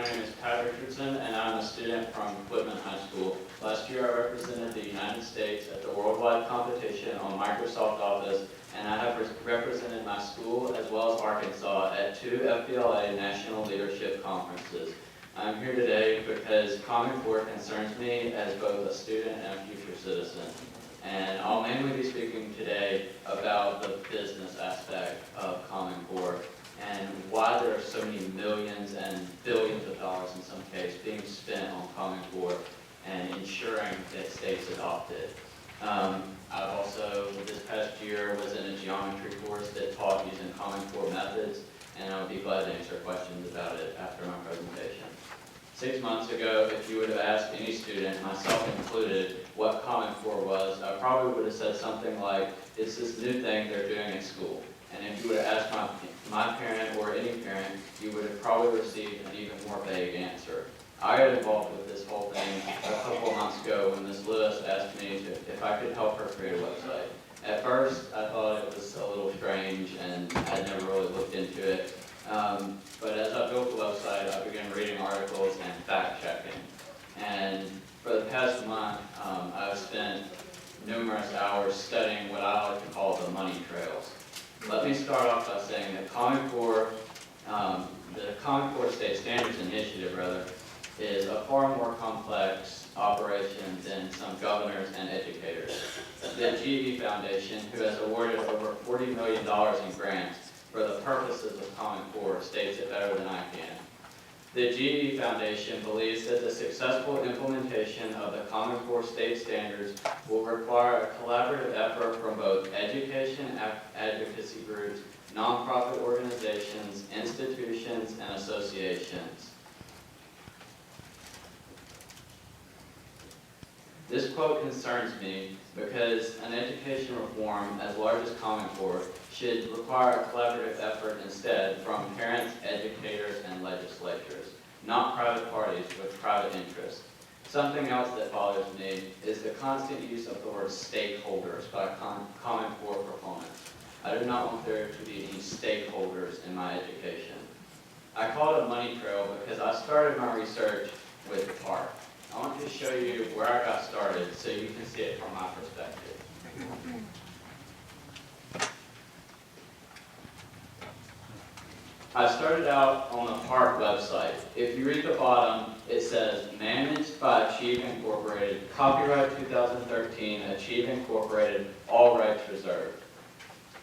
My name is Pat Richardson, and I'm a student from Whitman High School. Last year, I represented the United States at the worldwide competition on Microsoft Office, and I have represented my school as well as Arkansas at 2 FBLA National Leadership Conferences. I'm here today because Common Core concerns me as both a student and a future citizen. And I'll mainly be speaking today about the business aspect of Common Core and why there are so many millions and billions of dollars in some cases being spent on Common Core and ensuring that states adopt it. I've also, this past year, was in a geometry course that taught using Common Core methods, and I would be glad to answer questions about it after my presentation. 6 months ago, if you would have asked any student, myself included, what Common Core was, I probably would have said something like, it's this new thing they're doing at school. And if you would have asked my parent or any parent, you would have probably received an even more vague answer. I got involved with this whole thing a couple of months ago when Ms. Lewis asked me if I could help her create a website. At first, I thought it was a little strange and I'd never really looked into it. But as I built the website, I began reading articles and fact-checking. And for the past month, I've spent numerous hours studying what I like to call the money trails. Let me start off by saying that Common Core, the Common Core State Standards Initiative, is a far more complex operation than some governors and educators. The GE Foundation, who has awarded over $40 million in grants for the purposes of Common Core, states it better than I can. The GE Foundation believes that the successful implementation of the Common Core state standards will require a collaborative effort from both education advocacy groups, nonprofit organizations, institutions, and associations. This quote concerns me because an education reform as large as Common Core should require a collaborative effort instead from parents, educators, and legislatures, not private parties with private interests. Something else that bothers me is the constant use of the word stakeholders by Common Core proponents. I do not want there to be any stakeholders in my education. I call it a money trail because I started my research with art. I want to show you where I got started so you can see it from my perspective. I started out on the Park website. If you read the bottom, it says, managed by Achieve Incorporated, copyright 2013, Achieve Incorporated, all rights reserved.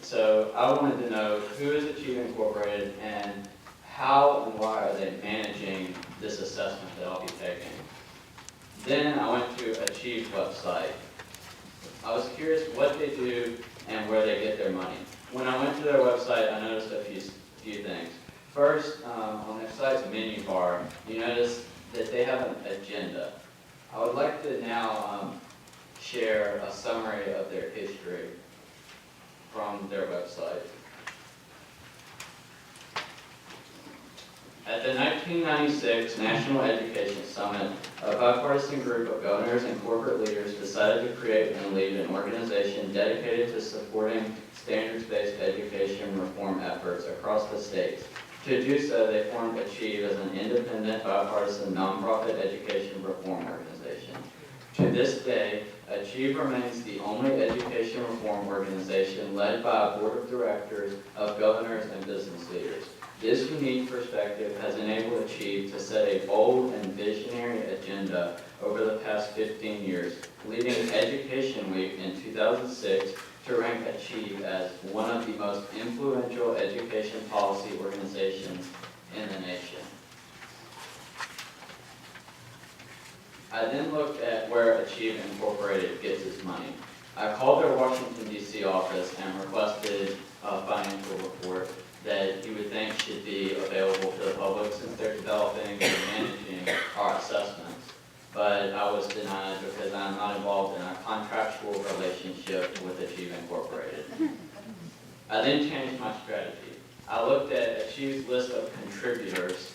So I wanted to know who is Achieve Incorporated and how and why are they managing this assessment that I'll be taking. Then I went to Achieve's website. I was curious what they do and where they get their money. When I went to their website, I noticed a few things. First, on their site's menu bar, you notice that they have an agenda. I would like to now share a summary of their history from their website. At the 1996 National Education Summit, a bipartisan group of governors and corporate leaders decided to create and lead an organization dedicated to supporting standards-based education reform efforts across the states. To do so, they formed Achieve as an independent, bipartisan, nonprofit education reform organization. To this day, Achieve remains the only education reform organization led by a board of directors of governors and business leaders. This unique perspective has enabled Achieve to set a bold and visionary agenda over the past 15 years, leading Education Week in 2006 to rank Achieve as one of the most influential education policy organizations in the nation. I then looked at where Achieve Incorporated gets its money. I called their Washington, D.C. office and requested a financial report that you would think should be available to the public since they're developing and managing our assessments. But I was denied because I'm not involved in a contractual relationship with Achieve Incorporated. I then changed my strategy. I looked at Achieve's list of contributors,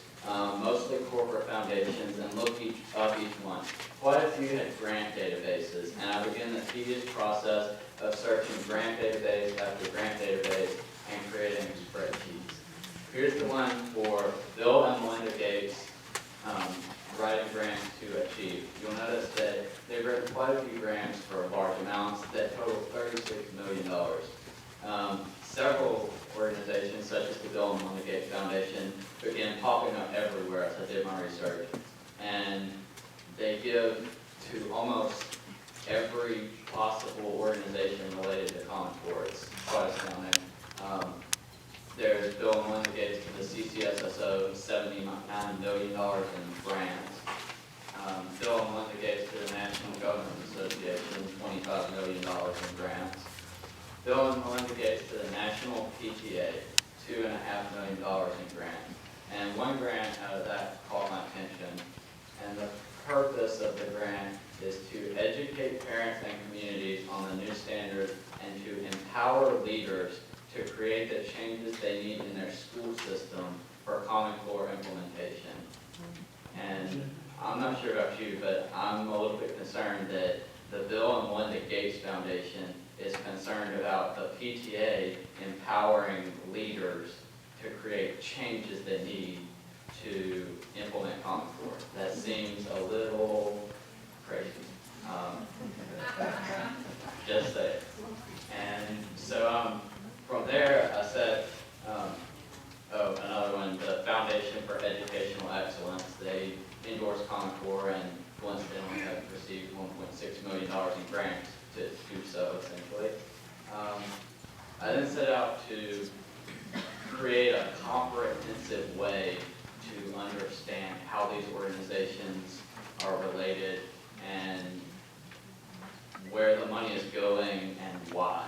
mostly corporate foundations, and looked up each one. Quite a few had grant databases, and I began the tedious process of searching grant database after grant database and creating spreadsheets. Here's the one for Bill and Melinda Gates quite a few grants for large amounts that total $36 million. Several organizations, such as the Bill and Melinda Gates Foundation, began popping up everywhere as I did my research. And they give to almost every possible organization related to Common Core. It's quite astounding. There's Bill and Melinda Gates to the CCSSO, $79 million in grants. Bill and Melinda Gates to the National Government Association, $25 million in grants. Bill and Melinda Gates to the National PTA, $2.5 million in grants. And one grant out of that caught my attention. And the purpose of the grant is to educate parents and communities on the new standards and to empower leaders to create the changes they need in their school system for Common Core implementation. And I'm not sure about you, but I'm a little bit concerned that the Bill and Melinda Gates Foundation is concerned about the PTA empowering leaders to create changes they need to implement Common Core. That seems a little crazy. Just say it. And so from there, I said, another one, the Foundation for Educational Excellence. They endorse Common Core and coincidentally have received $1.6 million in grants to do so, essentially. I then set out to create a comprehensive way to understand how these organizations are related and where the money is going and why.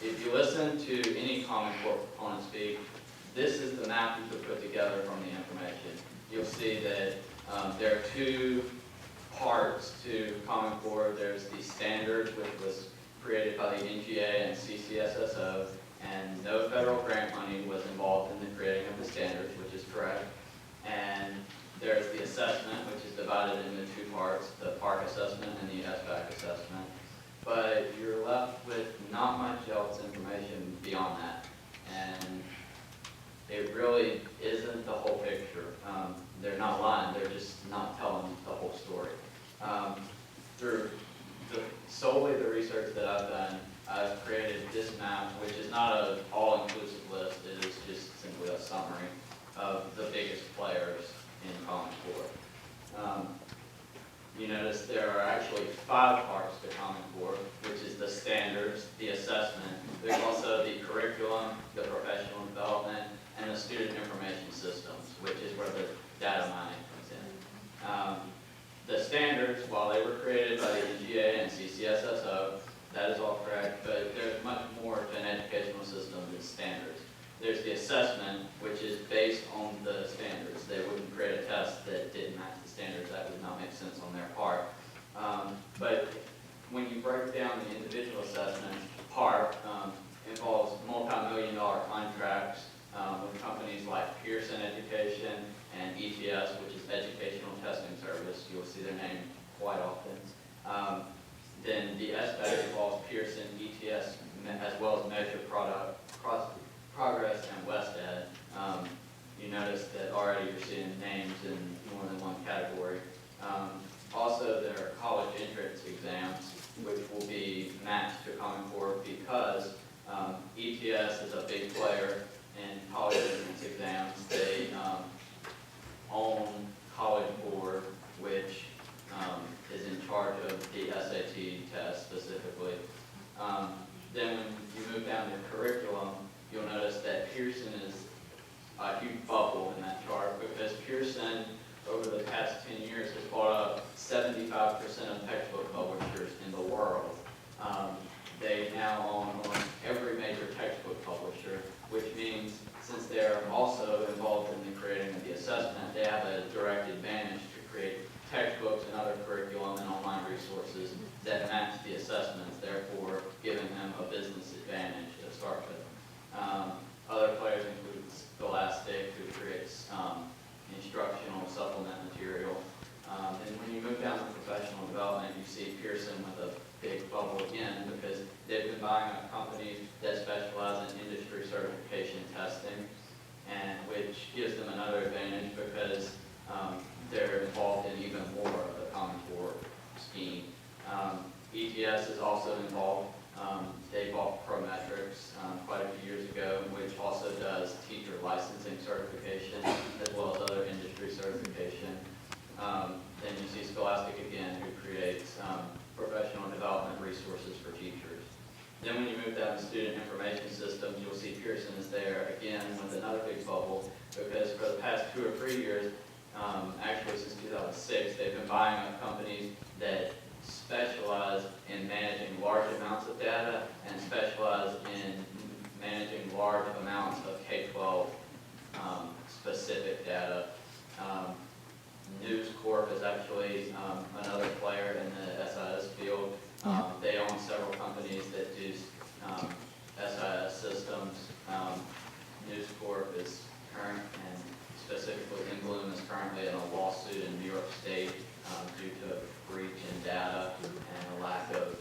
If you listen to any Common Core proponent speak, this is the map you could put together from the information. You'll see that there are two parts to Common Core. There's the standards, which was created by the NGA and CCSSO, and no federal grant money was involved in the creating of the standards, which is correct. And there's the assessment, which is divided into two parts, the PARC assessment and the SBAC assessment. But you're left with not much else information beyond that. And it really isn't the whole picture. They're not lying, they're just not telling the whole story. Through solely the research that I've done, I've created this map, which is not an all-inclusive list. It is just simply a summary of the biggest players in Common Core. You notice there are actually 5 parts to Common Core, which is the standards, the assessment. There's also the curriculum, the professional development, and the student information systems, which is where the data mining comes in. The standards, while they were created by the NGA and CCSSO, that is all correct, but there's much more to an educational system than standards. There's the assessment, which is based on the standards. They wouldn't create a test that didn't match the standards. That would not make sense on their part. But when you break down the individual assessment, PARC involves multi-million-dollar contracts with companies like Pearson Education and ETS, which is Educational Testing Service. You'll see their name quite often. Then the SBAC involves Pearson, ETS, as well as Measure Progress and WestEd. You notice that already you're seeing names in more than one category. Also, there are college entrance exams, which will be matched to Common Core because ETS is a big player in college entrance exams. They own College Board, which is in charge of the SAT test specifically. Then when you move down to curriculum, you'll notice that Pearson is a huge bubble in that chart because Pearson, over the past 10 years, has bought up 75% of textbook publishers in the world. They now own almost every major textbook publisher, which means since they're also involved in the creating of the assessment, they have a direct advantage to create textbooks and other curriculum and online resources that match the assessments, therefore giving them a business advantage to start with. Other players include Scholastic, who creates instructional supplement material. And when you move down to professional development, you see Pearson with a big bubble again because they've been buying up companies that specialize in industry certification testing, and which gives them another advantage because they're involved in even more of the Common Core scheme. certification, as well as other industry certification. Then you see Scholastic again, who creates professional development resources for teachers. Then when you move down to student information systems, you'll see Pearson is there again with another big bubble, because for the past 2 or 3 years, actually since 2006, they've been buying up companies that specialize in managing large amounts of data and specialize in managing large amounts of K-12 specific data. News Corp is actually another player in the SIS field. They own several companies that do SIS systems. News Corp is current, and specifically in Bloom is currently in a lawsuit in New York State due to a breach in data and a lack of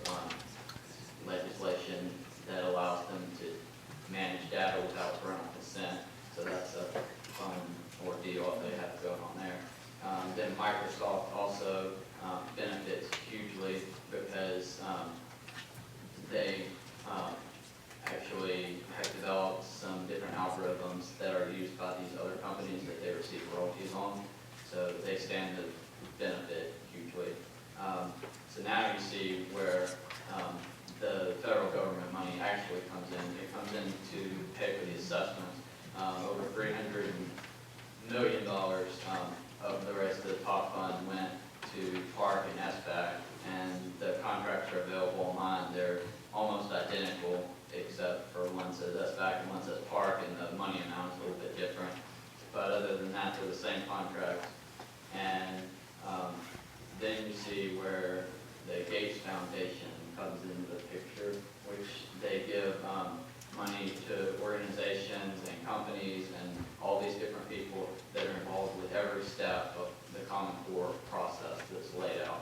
legislation that allows them to manage data without parental consent. So that's a fun ordeal they have going on there. Then Microsoft also benefits hugely because they actually have developed some different algorithms that are used by these other companies that they receive royalties on. So they stand to benefit hugely. So now you see where the federal government money actually comes in. It comes in to pay for the assessments. Over $300 million of the rest of the top fund went to Park and SBAC, and the contracts are available online. They're almost identical, except for one says SBAC and one says Park, and the money amount is a little bit different. But other than that, they're the same contracts. And then you see where the Gates Foundation comes into the picture, which they give money to organizations and companies and all these different people that are involved with every step of the Common Core process that's laid out.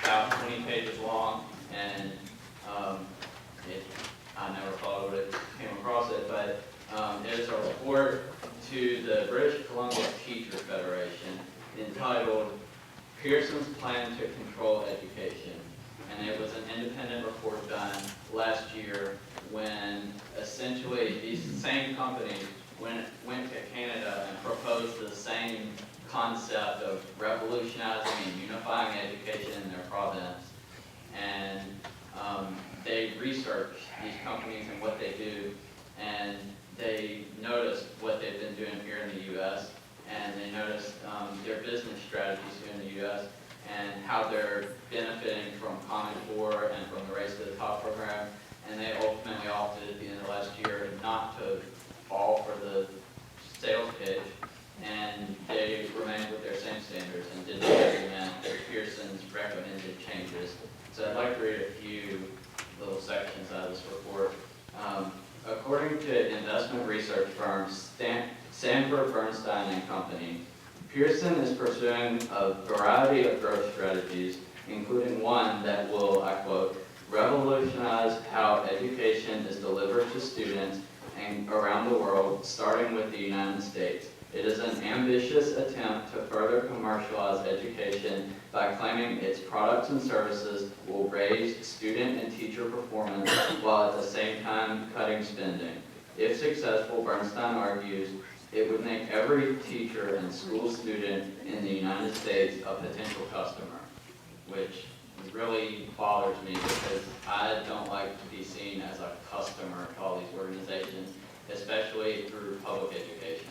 About 20 pages long, and I never thought I would have came across it, but there's a report to the British Columbia Teachers Federation entitled Pearson's Plan to Control Education. And it was an independent report done last year when essentially these same companies went to Canada and proposed the same concept of revolutionizing and unifying education in their province. And they researched these companies and what they do, and they noticed what they've been doing here in the U.S., and they noticed their business strategies here in the U.S., and how they're benefiting from Common Core and from the Race to the Top program, and they ultimately opted at the end of last year not to fall for the sales pitch, and they remained with their same standards and didn't implement Pearson's recommended changes. So I'd like to read a few little sections out of this report. According to investment research firm Sanford Bernstein and Company, Pearson is pursuing a variety of growth strategies, including one that will, I quote, revolutionize how education is delivered to students and around the world, starting with the United States. It is an ambitious attempt to further commercialize education by claiming its products and services will raise student and teacher performance while at the same time cutting spending. If successful, Bernstein argues, it would make every teacher and school student in the United States a potential customer, which really bothers me because I don't like to be seen as a customer to all these organizations, especially through public education.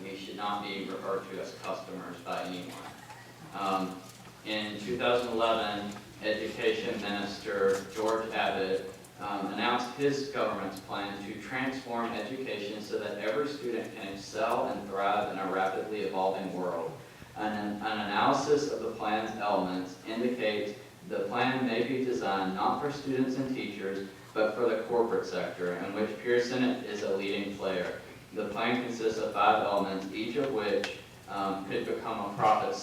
We should not be referred to as customers by anyone. In 2011, Education Minister George Abbott announced his government's plan to transform education so that every student can excel and thrive in a rapidly evolving world. An analysis of the plan's elements indicates the plan may be designed not for students and teachers, but for the corporate sector, in which Pearson is a leading player. The plan consists of 5 elements, each of which could become a profit